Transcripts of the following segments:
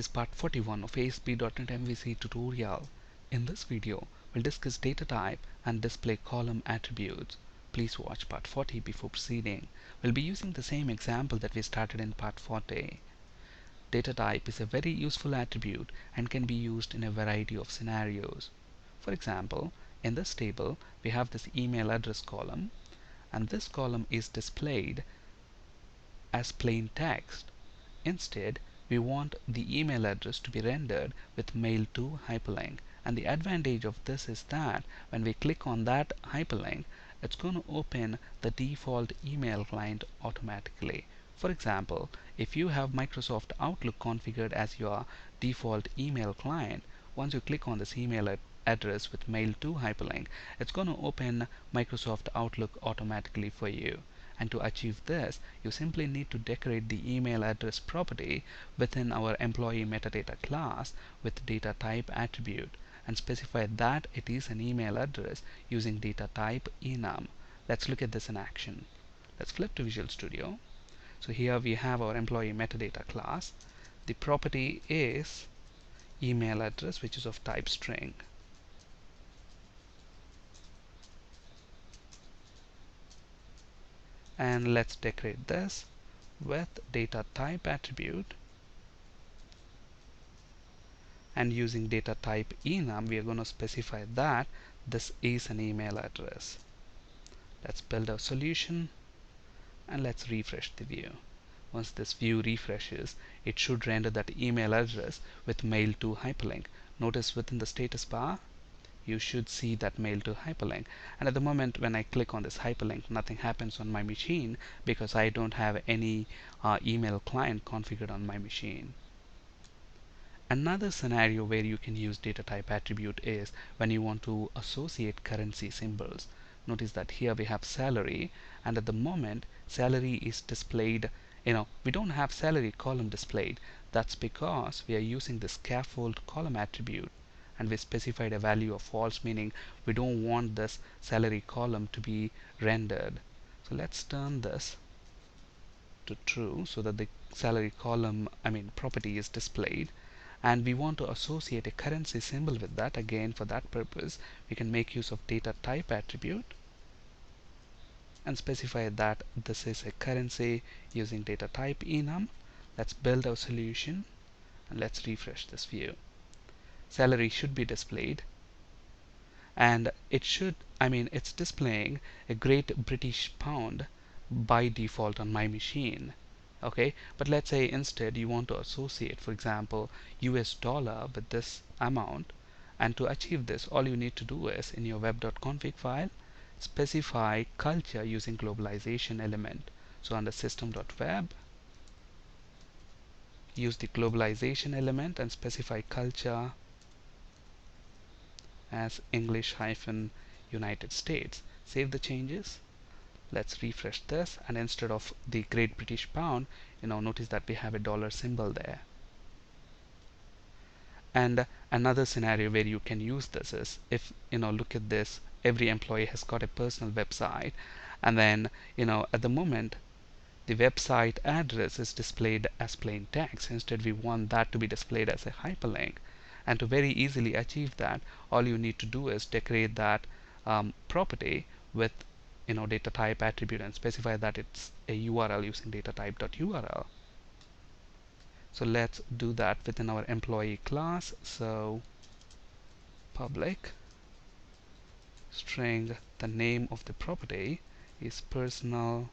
This is part 41 of ASP.NET MVC tutorial. In this video, we'll discuss data type and display column attributes. Please watch part 40 before proceeding. We'll be using the same example that we started in part 40. Data type is a very useful attribute and can be used in a variety of scenarios. For example, in this table, we have this email address column, and this column is displayed as plain text. Instead, we want the email address to be rendered with mail to hyperlink, and the advantage of this is that when we click on that hyperlink, it's going to open the default email client automatically. For example, if you have Microsoft Outlook configured as your default email client, once you click on this email address with mail to hyperlink, it's going to open Microsoft Outlook automatically for you. And to achieve this, you simply need to decorate the email address property within our employee metadata class with data type attribute and specify that it is an email address using data type enum. Let's look at this in action. Let's flip to Visual Studio. So here we have our employee metadata class. The property is email address, which is of type string. And let's decorate this with data type attribute, and using data type enum we are going to specify that this is an email address. Let's build our solution and let's refresh the view. Once this view refreshes, it should render that email address with mail to hyperlink. Notice within the status bar you should see that mail to hyperlink, and at the moment when I click on this hyperlink, nothing happens on my machine because I don't have any email client configured on my machine. Another scenario where you can use data type attribute is when you want to associate currency symbols. Notice that here we have salary, and at the moment salary is displayed. We don't have salary column displayed. That's because we are using the scaffold column attribute, and we specified a value of false, meaning we don't want this salary column to be rendered. So let's turn this to true so that the salary column property is displayed, and we want to associate a currency symbol with that. Again, for that purpose we can make use of data type attribute and specify that this is a currency using data type enum. Let's build our solution and let's refresh this view. Salary should be displayed, and it's displaying a Great British Pound by default on my machine. Okay, but let's say instead you want to associate, for example, US dollar with this amount, and to achieve this all you need to do is in your web.config file specify culture using globalization element. So under system.web, use the globalization element and specify culture as English-United States. Save the changes. Let's refresh this, and instead of the Great British Pound, notice that we have a dollar symbol there. And another scenario where you can use this is if look at this, every employee has got a personal website, and then at the moment the website address is displayed as plain text. Instead we want that to be displayed as a hyperlink, and to very easily achieve that all you need to do is decorate that property with data type attribute and specify that it's a URL using data type.url. So let's do that within our employee class. So public string, the name of the property is personal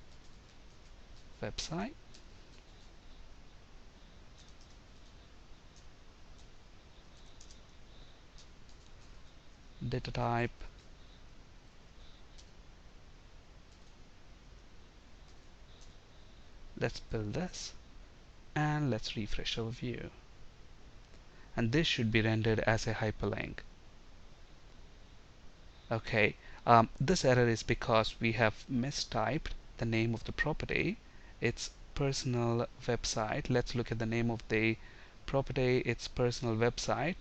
website, data type let's build this and let's refresh our view, and this should be rendered as a hyperlink. Okay, this error is because we have mistyped the name of the property. It's personal website. Let's look at the name of the property. It's personal website,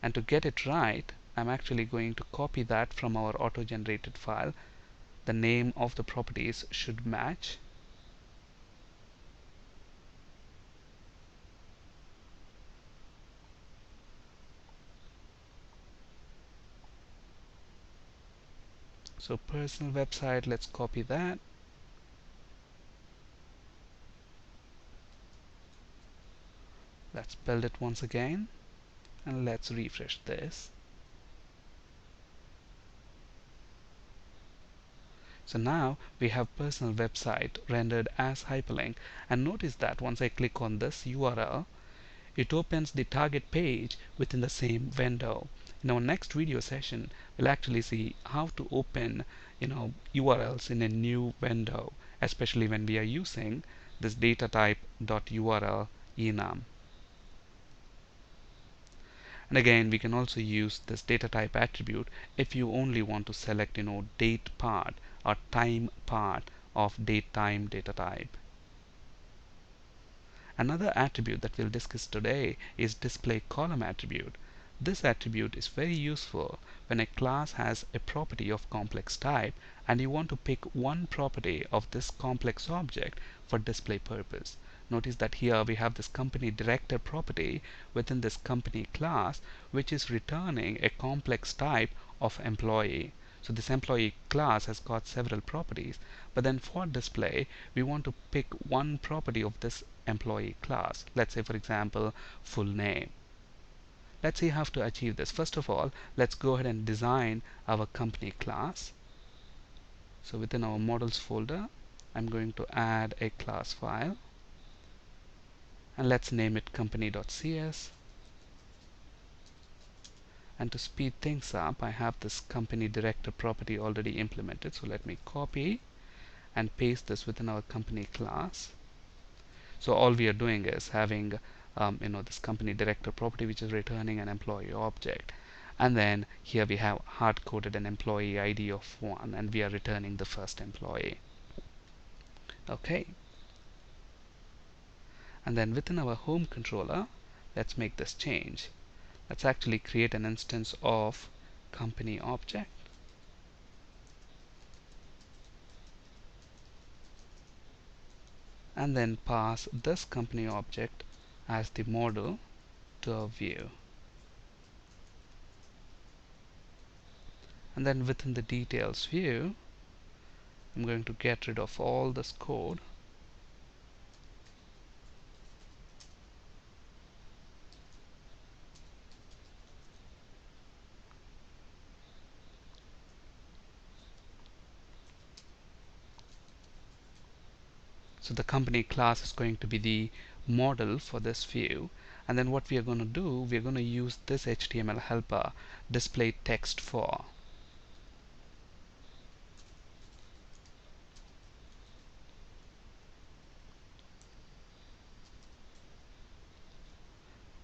and to get it right I'm actually going to copy that from our auto-generated file. The name of the properties should match, So personal website, let's copy that. Let's build it once again, and let's refresh this. So now we have personal website rendered as hyperlink, and notice that once I click on this URL, it opens the target page within the same window. In our next video session, we'll actually see how to open URLs in a new window, especially when we are using this datatype.url enum. And again, we can also use this data type attribute if you only want to select date part or time part of date time data type. Another attribute that we'll discuss today is display column attribute. This attribute is very useful when a class has a property of complex type and you want to pick one property of this complex object for display purpose. Notice that here we have this company director property within this company class, which is returning a complex type of employee. So this employee class has got several properties, but then for display we want to pick one property of this employee class. Let's say, for example, full name. Let's see how to achieve this. First of all, let's go ahead and design our company class. So within our models folder, I'm going to add a class file, and let's name it company.cs. And to speed things up, I have this company director property already implemented, so let me copy and paste this within our company class. So all we are doing is having this company director property, which is returning an employee object, and then here we have hard-coded an employee ID of 1, and we are returning the first employee. Okay, and then within our home controller, let's make this change. Let's actually create an instance of company object, and then pass this company object as the model to our view. And then within the details view, I'm going to get rid of all this code So the company class is going to be the model for this view, and then what we are going to do, we are going to use this HTML helper display text for.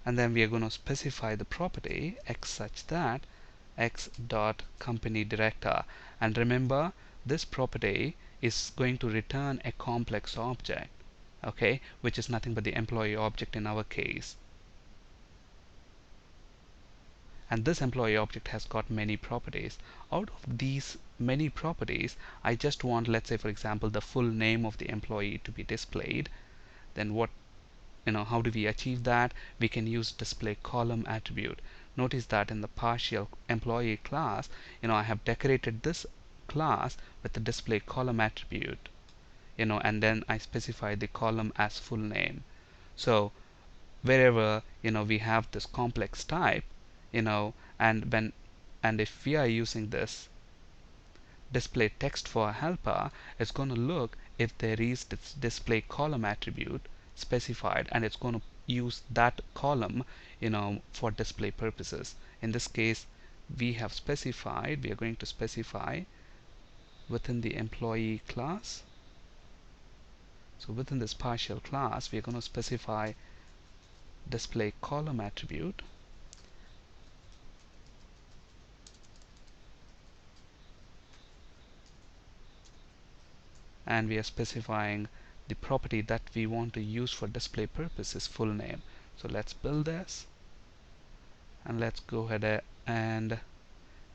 And then we are going to specify the property x such that x dot company director, and remember this property is going to return a complex object, okay, which is nothing but the employee object in our case. And this employee object has got many properties. Out of these many properties, I just want, let's say for example, the full name of the employee to be displayed. Then what how do we achieve that? We can use display column attribute. Notice that in the partial employee class, I have decorated this class with the display column attribute, and then I specify the column as full name. So wherever we have this complex type, and if we are using this display text for helper, it's going to look if there is this display column attribute specified, and it's going to use that column for display purposes. In this case, we are going to specify within the employee class. So within this partial class, we are going to specify display column attribute, and we are specifying the property that we want to use for display purposes full name. So let's build this, and let's go ahead and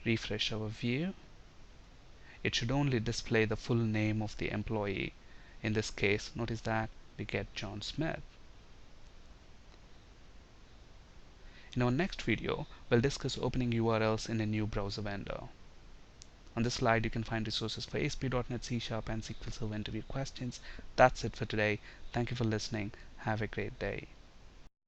refresh our view. It should only display the full name of the employee. In this case, notice that we get John Smith. In our next video, we'll discuss opening URLs in a new browser window. On this slide you can find resources for ASP.NET, C# and SQL Server interview questions. That's it for today. Thank you for listening. Have a great day.